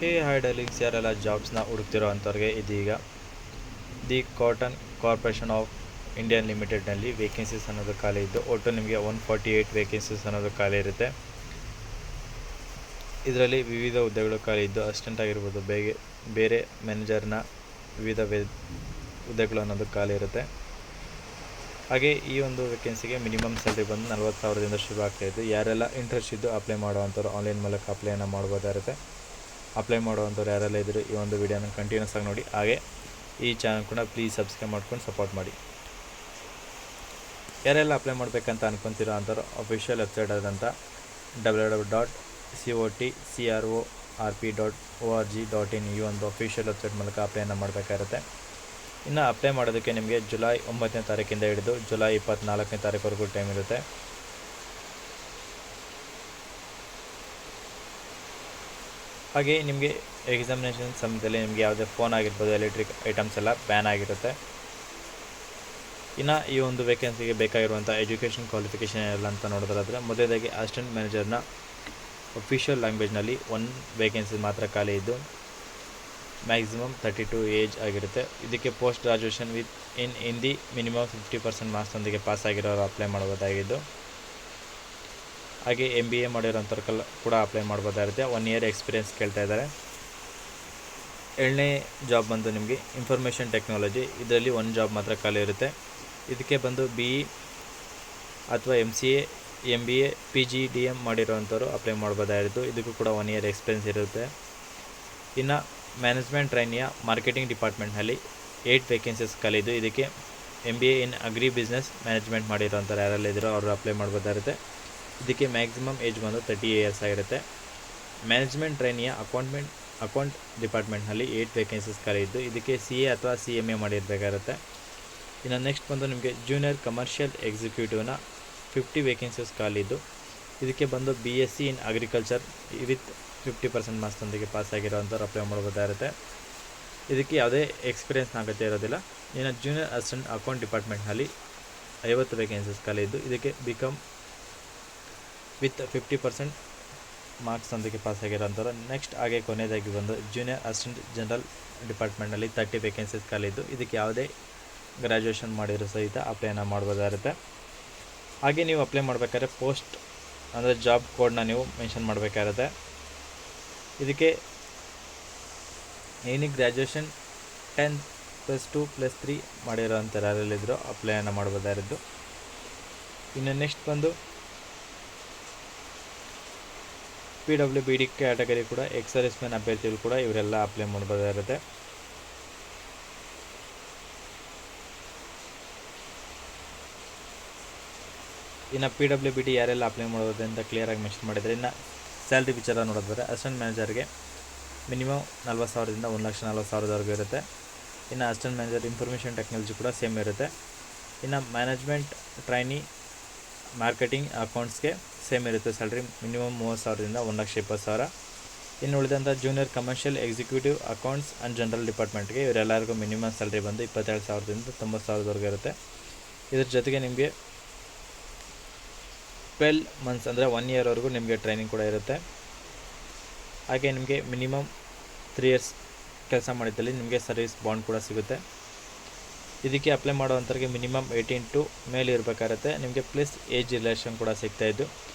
Hi darlings, ಯಾರೆಲ್ಲ ಜಾಬ್ಸ್ನ ಹುಡುಕ್ತಿರೋ ಅಂಥವ್ರಿಗೆ ಇದೀಗ the cotton corporation of Indian ಲಿಮಿಟೆಡ್ನಲ್ಲಿ ವೇಕೆನ್ಸೀಸ್ ಅನ್ನೋದು ಖಾಲಿ ಇದ್ದು, ಒಟ್ಟು ನಿಮಗೆ 148 ವೇಕೆನ್ಸೀಸ್ ಅನ್ನೋದು ಖಾಲಿ ಇರುತ್ತೆ. ಇದರಲ್ಲಿ ವಿವಿಧ ಹುದ್ದೆಗಳು ಖಾಲಿ ಇದ್ದು, ಅಸಿಸ್ಟೆಂಟ್ ಆಗಿರ್ಬೋದು, ಬೇರೆ ಮ್ಯಾನೇಜರ್ನ ವಿವಿಧ ಹುದ್ದೆಗಳು ಅನ್ನೋದು ಖಾಲಿ ಇರುತ್ತೆ. ಹಾಗೆ ಈ ಒಂದು ವೇಕೆನ್ಸಿಗೆ ಮಿನಿಮಮ್ ಸ್ಯಾಲ್ರಿ ಬಂದು 40,000ದಿಂದ ಶುರು ಆಗ್ತಾಯಿದ್ದು, ಯಾರೆಲ್ಲ ಇಂಟ್ರೆಸ್ಟ್ ಇದ್ದು ಅಪ್ಲೈ ಮಾಡುವಂಥವ್ರು ಆನ್ಲೈನ್ ಮೂಲಕ ಅಪ್ಲೈನ ಮಾಡ್ಬೋದಾಗಿರುತ್ತೆ. ಅಪ್ಲೈ ಮಾಡುವಂಥವ್ರು ಯಾರೆಲ್ಲ ಇದ್ದರೂ ಈ ಒಂದು ವಿಡಿಯೋನ ಕಂಟಿನ್ಯೂಸ್ ಆಗಿ ನೋಡಿ. ಹಾಗೆ ಈ ಚಾನಲ್ ಕೂಡ ಪ್ಲೀಸ್ ಸಬ್ಸ್ಕ್ರೈಬ್ ಮಾಡ್ಕೊಂಡು ಸಪೋರ್ಟ್ ಮಾಡಿ. ಯಾರೆಲ್ಲ ಅಪ್ಲೈ ಮಾಡಬೇಕಂತ ಅನ್ಕೊತಿರೋ ಅಂಥವ್ರು ಅಫಿಷಿಯಲ್ ವೆಬ್ಸೈಟ್ ಆದಂಥ www.cotcorp.org.in ಈ ಒಂದು ಅಫಿಷಿಯಲ್ ವೆಬ್ಸೈಟ್ ಮೂಲಕ ಅಪ್ಲೈನ ಮಾಡಬೇಕಾಗಿರುತ್ತೆ. ಇನ್ನು ಅಪ್ಲೈ ಮಾಡೋದಕ್ಕೆ ನಿಮಗೆ ಜುಲೈ 9ನೇ ತಾರೀಕಿಂದ ಹಿಡಿದು ಜುಲೈ 24ನೇ ತಾರೀಕುವರೆಗೂ ಟೈಮ್ ಇರುತ್ತೆ. ಹಾಗೆ ನಿಮಗೆ ಎಕ್ಸಾಮಿನೇಷನ್ ಸಮಯದಲ್ಲಿ ನಿಮಗೆ ಯಾವುದೇ ಫೋನ್ ಆಗಿರ್ಬೋದು, ಎಲೆಕ್ಟ್ರಿಕ್ ಐಟಮ್ಸ್ ಎಲ್ಲ ಬ್ಯಾನ್ ಆಗಿರುತ್ತೆ. ಇನ್ನು ಈ ಒಂದು ವೇಕೆನ್ಸಿಗೆ ಬೇಕಾಗಿರುವಂಥ ಎಜುಕೇಷನ್ ಕ್ವಾಲಿಫಿಕೇಷನ್ ಎಲ್ಲ ಅಂತ ನೋಡೋದಾದರೆ, ಮೊದಲದಾಗಿ ಅಸಿಸ್ಟೆಂಟ್ ಮ್ಯಾನೇಜರ್ನ ಅಫಿಷಿಯಲ್ ಲ್ಯಾಂಗ್ವೇಜ್ನಲ್ಲಿ 1 ವೇಕೆನ್ಸಿ ಮಾತ್ರ ಖಾಲಿ ಇದ್ದು, ಮ್ಯಾಕ್ಸಿಮಮ್ 32 ಏಜ್ ಆಗಿರುತ್ತೆ. ಇದಕ್ಕೆ post graduation with in Hindi minimum 50% ಮಾರ್ಕ್ಸ್ನೊಂದಿಗೆ ಪಾಸ್ ಆಗಿರೋರು ಅಪ್ಲೈ ಮಾಡ್ಬೋದಾಗಿದ್ದು, ಹಾಗೆ MBA ಮಾಡಿರೋಂಥವ್ರು ಕೂಡ ಅಪ್ಲೈ ಮಾಡ್ಬೋದಾಗಿರುತ್ತೆ. 1 ಇಯರ್ ಎಕ್ಸ್ಪೀರಿಯೆನ್ಸ್ ಕೇಳ್ತಾ ಇದ್ದಾರೆ. 7ನೇ ಜಾಬ್ ಬಂದು ನಿಮಗೆ ಇನ್ಫಾರ್ಮೇಷನ್ ಟೆಕ್ನಾಲಜಿ, ಇದರಲ್ಲಿ 1 ಜಾಬ್ ಮಾತ್ರ ಖಾಲಿ ಇರುತ್ತೆ. ಇದಕ್ಕೆ ಬಂದು BE ಅಥವಾ MCA, MBA, PGDM ಮಾಡಿರೋವಂಥವ್ರು ಅಪ್ಲೈ ಮಾಡ್ಬೋದಾಗಿದ್ದು, ಇದಕ್ಕೂ ಕೂಡ 1 ಇಯರ್ ಎಕ್ಸ್ಪೀರಿಯೆನ್ಸ್ ಇರುತ್ತೆ. ಇನ್ನು ಮ್ಯಾನೇಜ್ಮೆಂಟ್ ಟ್ರೈನಿಯ ಮಾರ್ಕೆಟಿಂಗ್ ಡಿಪಾರ್ಟ್ಮೆಂಟ್ನಲ್ಲಿ 8 ವೇಕೆನ್ಸೀಸ್ ಖಾಲಿ ಇದ್ದು, ಇದಕ್ಕೆ MBA ಇನ್ ಅಗ್ರಿ ಬಿಸ್ನೆಸ್ ಮ್ಯಾನೇಜ್ಮೆಂಟ್ ಮಾಡಿರೋಂಥವ್ರು ಯಾರೆಲ್ಲ ಇದ್ದರೂ ಅವರು ಅಪ್ಲೈ ಮಾಡ್ಬೋದಾಗಿರುತ್ತೆ. ಇದಕ್ಕೆ ಮ್ಯಾಕ್ಸಿಮಮ್ ಏಜ್ ಬಂದು 30 ಇಯರ್ಸ್ ಆಗಿರುತ್ತೆ. ಮ್ಯಾನೇಜ್ಮೆಂಟ್ ಟ್ರೈನಿಯ ಅಕೌಂಟ್ ಡಿಪಾರ್ಟ್ಮೆಂಟ್ನಲ್ಲಿ 8 ವೇಕೆನ್ಸೀಸ್ ಖಾಲಿ ಇದ್ದು, ಇದಕ್ಕೆ CA ಅಥವಾ CMA ಮಾಡಿರಬೇಕಾಗಿರುತ್ತೆ. ಇನ್ನು ನೆಕ್ಸ್ಟ್ ಬಂದು ನಿಮಗೆ ಜೂನಿಯರ್ ಕಮರ್ಷಿಯಲ್ ಎಕ್ಸಿಕ್ಯೂಟಿವ್ನ 50 ವೇಕೆನ್ಸೀಸ್ ಖಾಲಿ ಇದ್ದು, ಇದಕ್ಕೆ ಬಂದು BSc ಇನ್ ಅಗ್ರಿಕಲ್ಚರ್ ವಿತ್ 50% ಮಾರ್ಕ್ಸ್ನೊಂದಿಗೆ ಪಾಸ್ ಆಗಿರೋಂಥವ್ರು ಅಪ್ಲೈ ಮಾಡ್ಬೋದಾಗಿರುತ್ತೆ. ಇದಕ್ಕೆ ಯಾವುದೇ ಎಕ್ಸ್ಪೀರಿಯೆನ್ಸ್ನ ಅಗತ್ಯ ಇರೋದಿಲ್ಲ. ಇನ್ನು ಜೂನಿಯರ್ ಅಸಿಸ್ಟೆಂಟ್ ಅಕೌಂಟ್ ಡಿಪಾರ್ಟ್ಮೆಂಟ್ನಲ್ಲಿ 50 ವೇಕೆನ್ಸೀಸ್ ಖಾಲಿ ಇದ್ದು, ಇದಕ್ಕೆ BCom ವಿತ್ 50% ಮಾರ್ಕ್ಸ್ನೊಂದಿಗೆ ಪಾಸ್ ಆಗಿರೋಂಥವ್ರು. ನೆಕ್ಸ್ಟ್ ಹಾಗೆ ಕೊನೆಯದಾಗಿ ಬಂದು ಜೂನಿಯರ್ ಅಸಿಸ್ಟೆಂಟ್ ಜನರಲ್ ಡಿಪಾರ್ಟ್ಮೆಂಟ್ನಲ್ಲಿ 30 ವೇಕೆನ್ಸೀಸ್ ಖಾಲಿ ಇದ್ದು, ಇದಕ್ಕೆ ಯಾವುದೇ ಗ್ರ್ಯಾಜುಯೇಷನ್ ಮಾಡಿರೋ ಸಹಿತ ಅಪ್ಲೈನ ಮಾಡ್ಬೋದಾಗಿರುತ್ತೆ. ಹಾಗೆ ನೀವು ಅಪ್ಲೈ ಮಾಡಬೇಕಾದ್ರೆ ಪೋಸ್ಟ್ ಅಂದರೆ ಜಾಬ್ ಕೋಡ್ನ ನೀವು ಮೆನ್ಷನ್ ಮಾಡಬೇಕಾಗಿರುತ್ತೆ. ಇದಕ್ಕೆ ಏನಿಗೆ ಗ್ರ್ಯಾಜುಯೇಷನ್ 10+2+3 ಮಾಡಿರೋಂಥವ್ರು ಯಾರೆಲ್ಲಿದ್ದರೂ ಅಪ್ಲೈನ ಮಾಡ್ಬೋದಾಗಿದ್ದು. ಇನ್ನು ನೆಕ್ಸ್ಟ್ ಬಂದು PWBD ಕ್ಯಾಟಗರಿ ಕೂಡ ಎಕ್ಸ್-ಸರ್ವಿಸ್ ಮ್ಯಾನ್ ಅಭ್ಯರ್ಥಿಗಳು ಕೂಡ ಇವರೆಲ್ಲ ಅಪ್ಲೈ ಮಾಡ್ಬೋದಾಗಿರುತ್ತೆ. ಇನ್ನು PWBD ಯಾರೆಲ್ಲ ಅಪ್ಲೈ ಮಾಡೋದು ಅಂತ ಕ್ಲಿಯರಾಗಿ ಮೆನ್ಷನ್ ಮಾಡಿದರೆ. ಇನ್ನು ಸ್ಯಾಲ್ರಿ ವಿಚಾರ ನೋಡೋದಾದರೆ ಅಸಿಸ್ಟೆಂಟ್ ಮ್ಯಾನೇಜರ್ಗೆ ಮಿನಿಮಮ್ 40,000ದಿಂದ 1,40,000ವರೆಗೂ ಇರುತ್ತೆ. ಇನ್ನು ಅಸಿಸ್ಟೆಂಟ್ ಮ್ಯಾನೇಜರ್ ಇನ್ಫಾರ್ಮೇಷನ್ ಟೆಕ್ನಾಲಜಿ ಕೂಡ ಸೇಮ್ ಇರುತ್ತೆ. ಇನ್ನು ಮ್ಯಾನೇಜ್ಮೆಂಟ್ ಟ್ರೈನಿ ಮಾರ್ಕೆಟಿಂಗ್ ಅಕೌಂಟ್ಸ್ಗೆ ಸೇಮ್ ಇರುತ್ತೆ. ಸ್ಯಾಲ್ರಿ ಮಿನಿಮಮ್ 30,000ದಿಂದ 1,20,000. ಇನ್ನು ಉಳಿದಂಥ junior commercial executive accounts and general ಡಿಪಾರ್ಟ್ಮೆಂಟ್ಗೆ ಇವರೆಲ್ಲರಿಗೂ ಮಿನಿಮಮ್ ಸ್ಯಾಲ್ರಿ ಬಂದು 27,000ದಿಂದ 90,000ವರೆಗೂ ಇರುತ್ತೆ. ಇದ್ರ ಜೊತೆಗೆ ನಿಮಗೆ 12 ಮಂತ್ಸ್ ಅಂದರೆ 1 ಇಯರ್ವರೆಗೂ ನಿಮಗೆ ಟ್ರೈನಿಂಗ್ ಕೂಡ ಇರುತ್ತೆ. ಹಾಗೆ ನಿಮಗೆ ಮಿನಿಮಮ್ 3 ಇಯರ್ಸ್ ಕೆಲಸ ಮಾಡಿದ್ದಲ್ಲಿ ನಿಮಗೆ ಸರ್ವಿಸ್ ಬಾಂಡ್ ಕೂಡ ಸಿಗುತ್ತೆ. ಇದಕ್ಕೆ ಅಪ್ಲೈ ಮಾಡೋವಂಥವ್ರಿಗೆ ಮಿನಿಮಮ್ 18 ಮೇಲೆ ಇರಬೇಕಾಗುತ್ತೆ. ನಿಮಗೆ ಪ್ಲಸ್ ಏಜ್ ರಿಲೇಷನ್ ಕೂಡ ಸಿಗ್ತಾಯಿದ್ದು,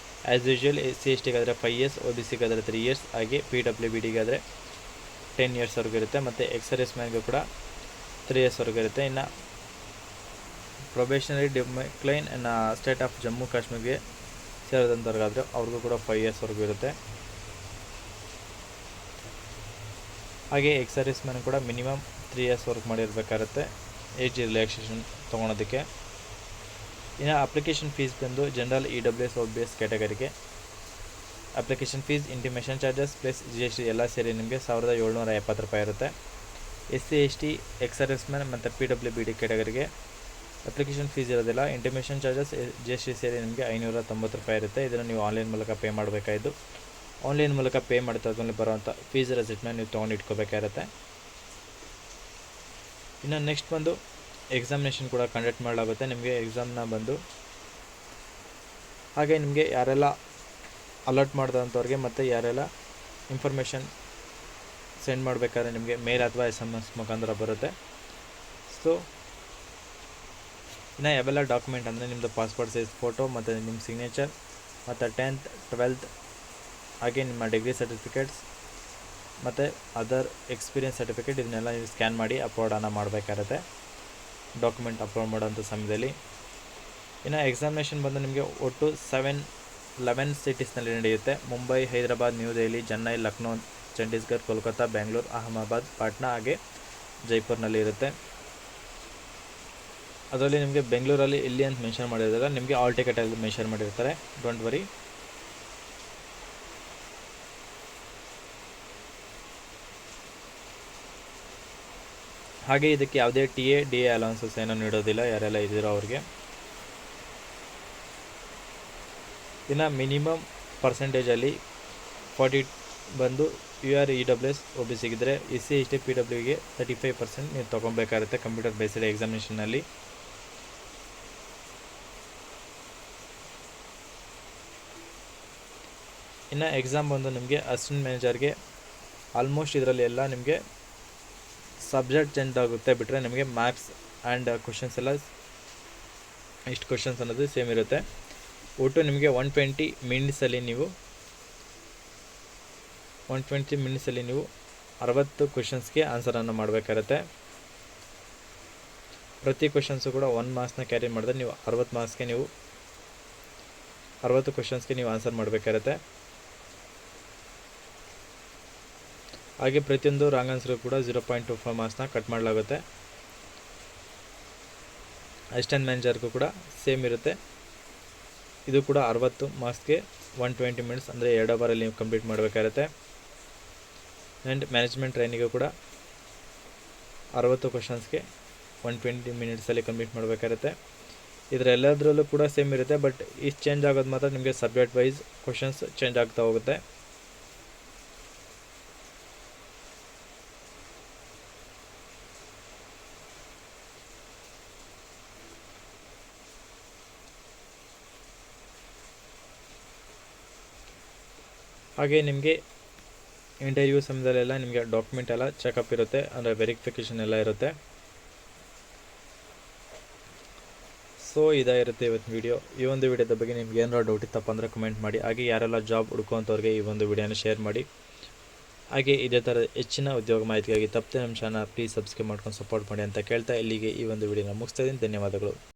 ಆ್ಯಸ್ ಯೂಶ್ವಲ್ SC/STಗಾದರೆ 5 ಇಯರ್ಸ್, OBCಗಾದರೆ 3 ಇಯರ್ಸ್, ಹಾಗೆ PWBDಗಾದರೆ 10 ಇಯರ್ಸ್ವರೆಗೂ ಇರುತ್ತೆ. ಮತ್ತು ಎಕ್ಸ್-ಸರ್ವಿಸ್ ಮ್ಯಾನ್ಗೂ ಕೂಡ 3 ಇಯರ್ಸ್ವರೆಗೂ ಇರುತ್ತೆ. ಇನ್ನು ಪ್ರೊಬೇಷನರಿ ಡಿಕ್ಲೈನ್ ಇನ್ನು ಸ್ಟೇಟ್ ಆಫ್ ಜಮ್ಮು ಕಾಶ್ಮೀರ್ಗೆ ಸೇರಿದಂಥವ್ರಿಗಾದರೆ ಅವ್ರಿಗೂ ಕೂಡ 5 ಇಯರ್ಸ್ವರೆಗೂ ಇರುತ್ತೆ. ಹಾಗೆ ಎಕ್ಸ್-ಸರ್ವಿಸ್ ಮ್ಯಾನ್ ಕೂಡ ಮಿನಿಮಮ್ 3 ಇಯರ್ಸ್ ವರ್ಕ್ ಮಾಡಿರಬೇಕಾಗುತ್ತೆ ಏಜ್ ರಿಲ್ಯಾಕ್ಸೇಷನ್ ತೊಗೊಳೋದಕ್ಕೆ. ಇನ್ನು ಅಪ್ಲಿಕೇಶನ್ ಫೀಸ್ ಬಂದು ಜನರಲ್ EWS OBS ಕ್ಯಾಟಗರಿಗೆ application fees, intimation charges plus GST ಎಲ್ಲ ಸೇರಿ ನಿಮಗೆ 1,770 ರೂಪಾಯಿ ಇರುತ್ತೆ. SC/ST, ಎಕ್ಸ್-ಸರ್ವಿಸ್ ಮ್ಯಾನ್ ಮತ್ತು PWBD ಕ್ಯಾಟಗರಿಗೆ ಅಪ್ಲಿಕೇಶನ್ ಫೀಸ್ ಇರೋದಿಲ್ಲ. ಇಂಟಿಮೇಷನ್ ಚಾರ್ಜಸ್ GST ಸೇರಿ ನಿಮಗೆ 590 ರೂಪಾಯಿ ಇರುತ್ತೆ. ಇದನ್ನು ನೀವು ಆನ್ಲೈನ್ ಮೂಲಕ ಪೇ ಮಾಡಬೇಕಾಯಿತು. ಆನ್ಲೈನ್ ಮೂಲಕ ಪೇ ಮಾಡ್ತಾದ್ಮೇಲೆ ಬರುವಂಥ ಫೀಸ್ ರೆಸಿಪ್ಟ್ನ ನೀವು ತೊಗೊಂಡು ಇಟ್ಕೋಬೇಕಾಗಿರುತ್ತೆ. ಇನ್ನು ನೆಕ್ಸ್ಟ್ ಬಂದು ಎಕ್ಸಾಮಿನೇಷನ್ ಕೂಡ ಕಂಡಕ್ಟ್ ಮಾಡಲಾಗುತ್ತೆ ನಿಮಗೆ ಎಕ್ಸಾಮ್ನ ಬಂದು. ಹಾಗೆ ನಿಮಗೆ ಯಾರೆಲ್ಲ ಅಲರ್ಟ್ ಮಾಡಿದಂಥವ್ರಿಗೆ ಮತ್ತು ಯಾರೆಲ್ಲ ಇನ್ಫಾರ್ಮೇಷನ್ ಸೆಂಡ್ ಮಾಡಬೇಕಾದ್ರೆ ನಿಮಗೆ ಮೇಲ್ ಅಥವಾ SMS ಮುಖಾಂತರ ಬರುತ್ತೆ. ಸೊ ಇನ್ನು ಯಾವೆಲ್ಲ ಡಾಕ್ಯುಮೆಂಟ್ ಅಂದರೆ ನಿಮ್ಮದು ಪಾಸ್ಪೋರ್ಟ್ ಸೈಜ್ ಫೋಟೋ ಮತ್ತು ನಿಮ್ಮ ಸಿಗ್ನೇಚರ್ ಮತ್ತು 10th 12th ಹಾಗೆ ನಿಮ್ಮ ಡಿಗ್ರಿ ಸರ್ಟಿಫಿಕೇಟ್ಸ್ ಮತ್ತು ಅದರ್ ಎಕ್ಸ್ಪೀರಿಯನ್ಸ್ ಸರ್ಟಿಫಿಕೇಟ್ ಇದನ್ನೆಲ್ಲ ನೀವು ಸ್ಕ್ಯಾನ್ ಮಾಡಿ ಅಪ್ಲೋಡನ್ನು ಮಾಡಬೇಕಾಗುತ್ತೆ ಡಾಕ್ಯುಮೆಂಟ್ ಅಪ್ಲೋಡ್ ಮಾಡೋಂಥ ಸಮಯದಲ್ಲಿ. ಇನ್ನು ಎಕ್ಸಾಮಿನೇಷನ್ ಬಂದು ನಿಮಗೆ ಒಟ್ಟು 11 ಸಿಟೀಸ್ನಲ್ಲಿ ನಡೆಯುತ್ತೆ. ಮುಂಬೈ, ಹೈದರಾಬಾದ್, ನ್ಯೂ ದೆಹಲಿ, ಚೆನ್ನೈ, ಲಕ್ನೋ, ಚಂಡೀಗಢ, ಕೋಲ್ಕತ್ತಾ, ಬೆಂಗಳೂರು, ಅಹಮದಾಬಾದ್, ಪಾಟ್ನಾ ಹಾಗೆ ಜೈಪುರ್ನಲ್ಲಿ ಇರುತ್ತೆ. ಅದರಲ್ಲಿ ನಿಮಗೆ ಬೆಂಗಳೂರಲ್ಲಿ ಇಲ್ಲಿ ಅಂತ ಮೆನ್ಷನ್ ಮಾಡಿದಾಗ ನಿಮಗೆ ಆಲ್ ಟಿಕೆಟಲ್ಲಿ ಮೆನ್ಷನ್ ಮಾಡಿರ್ತಾರೆ, ಡೋಂಟ್ ವರಿ. ಹಾಗೆ ಇದಕ್ಕೆ ಯಾವುದೇ DA ಅಲೌನ್ಸಸ್ ಏನೋ ನೀಡೋದಿಲ್ಲ ಯಾರೆಲ್ಲ ಇದ್ದೀರೋ ಅವ್ರಿಗೆ. ಇನ್ನು ಮಿನಿಮಮ್ ಪರ್ಸೆಂಟೇಜಲ್ಲಿ 40 ಬಂದು UR EWS OBC ಇದ್ದರೆ SC ST PWಗೆ 35% ನೀವು ತೊಗೊಬೇಕಾಗುತ್ತೆ ಕಂಪ್ಯೂಟರ್ ಬೇಸ್ಡ್ ಎಕ್ಸಾಮಿನೇಷನಲ್ಲಿ. ಇನ್ನು ಎಕ್ಸಾಮ್ ಬಂದು ನಿಮಗೆ ಅಸಿಸ್ಟೆಂಟ್ ಮ್ಯಾನೇಜರ್ಗೆ ಆಲ್ಮೋಸ್ಟ್ ಇದರಲ್ಲಿ ಎಲ್ಲ ನಿಮಗೆ ಸಬ್ಜೆಕ್ಟ್ ಚೇಂಜ್ ಆಗುತ್ತೆ ಬಿಟ್ಟರೆ ನಿಮಗೆ ಮ್ಯಾಥ್ಸ್ ಆ್ಯಂಡ್ ಕ್ವಶನ್ಸ್ ಎಲ್ಲ ಇಷ್ಟು ಕ್ವಶನ್ಸ್ ಅನ್ನೋದು ಸೇಮ್ ಇರುತ್ತೆ. ಒಟ್ಟು ನಿಮಗೆ 120 ಮಿನಿಟ್ಸಲ್ಲಿ ನೀವು 60 ಕ್ವಶನ್ಸ್ಗೆ ಆನ್ಸರನ್ನು ಮಾಡಬೇಕಾಗುತ್ತೆ. ಪ್ರತಿ ಕ್ವಶನ್ಸು ಕೂಡ 1 ಮಾರ್ಕ್ಸ್ನ ಕ್ಯಾರಿ ಮಾಡಿದ್ರೆ ನೀವು 60 ಮಾರ್ಕ್ಸ್ಗೆ ನೀವು 60 ಕ್ವಶನ್ಸ್ಗೆ ನೀವು ಆನ್ಸರ್ ಮಾಡಬೇಕಾಗುತ್ತೆ. ಹಾಗೆ ಪ್ರತಿಯೊಂದು ರಾಂಗ್ ಆನ್ಸರ್ಗೂ ಕೂಡ 0.25 ಮಾರ್ಕ್ಸ್ನ ಕಟ್ ಮಾಡಲಾಗುತ್ತೆ. ಅಸಿಸ್ಟೆಂಟ್ ಮ್ಯಾನೇಜರ್ಗೂ ಕೂಡ ಸೇಮ್ ಇರುತ್ತೆ. ಇದು ಕೂಡ 60 ಮಾರ್ಕ್ಸ್ಗೆ 120 ಮಿನಿಟ್ಸ್ ಅಂದರೆ 2 ಅವರಲ್ಲಿ ನೀವು ಕಂಪ್ಲೀಟ್ ಮಾಡಬೇಕಾಗುತ್ತೆ. ಆ್ಯಂಡ್ ಮ್ಯಾನೇಜ್ಮೆಂಟ್ ಟ್ರೈನಿಗೂ ಕೂಡ 60 ಕ್ವಶನ್ಸ್ಗೆ 120 ಮಿನಿಟ್ಸಲ್ಲಿ ಕಂಪ್ಲೀಟ್ ಮಾಡಬೇಕಾಗುತ್ತೆ. ಇದರೆಲ್ಲದರಲ್ಲೂ ಕೂಡ ಸೇಮ್ ಇರುತ್ತೆ, ಬಟ್ ಇಷ್ಟು ಚೇಂಜ್ ಆಗೋದು ಮಾತ್ರ ನಿಮಗೆ ಸಬ್ಜೆಕ್ಟ್ ವೈಸ್ ಕ್ವಶನ್ಸ್ ಚೇಂಜ್ ಆಗ್ತಾ ಹೋಗುತ್ತೆ. ಹಾಗೆ ನಿಮಗೆ ಇಂಟರ್ವ್ಯೂ ಸಮಯದಲ್ಲೆಲ್ಲ ನಿಮಗೆ ಡಾಕ್ಯುಮೆಂಟ್ ಎಲ್ಲ ಚೆಕಪ್ ಇರುತ್ತೆ, ಅಂದರೆ ವೆರಿಫಿಕೇಷನ್ ಎಲ್ಲ ಇರುತ್ತೆ. ಸೊ ಇದಾಗಿರುತ್ತೆ ಇವತ್ತಿನ ವಿಡಿಯೋ. ಈ ಒಂದು ವಿಡಿಯೋದ ಬಗ್ಗೆ ನಿಮ್ಗೆ ಏನಾರ ಡೌಟ್ ಇತ್ತಪ್ಪ ಅಂದರೆ ಕಮೆಂಟ್ ಮಾಡಿ. ಹಾಗೆ ಯಾರೆಲ್ಲ ಜಾಬ್ ಹುಡ್ಕೋಂಥವ್ರಿಗೆ ಈ ಒಂದು ವಿಡಿಯೋನ ಶೇರ್ ಮಾಡಿ. ಹಾಗೆ ಇದೇ ಥರ ಹೆಚ್ಚಿನ ಉದ್ಯೋಗ ಮಾಹಿತಿಗಾಗಿ ತಪ್ಪದೆ ನಮ್ಮ ಚಾನಲ್ ಪ್ಲೀಸ್ ಸಬ್ಸ್ಕ್ರೈಬ್ ಮಾಡ್ಕೊಂಡು ಸಪೋರ್ಟ್ ಮಾಡಿ ಅಂತ ಕೇಳ್ತಾ ಇಲ್ಲಿಗೆ ಈ ಒಂದು ವಿಡಿಯೋನ ಮುಗಿಸ್ತಾ ಇದ್ದೀನಿ. ಧನ್ಯವಾದಗಳು.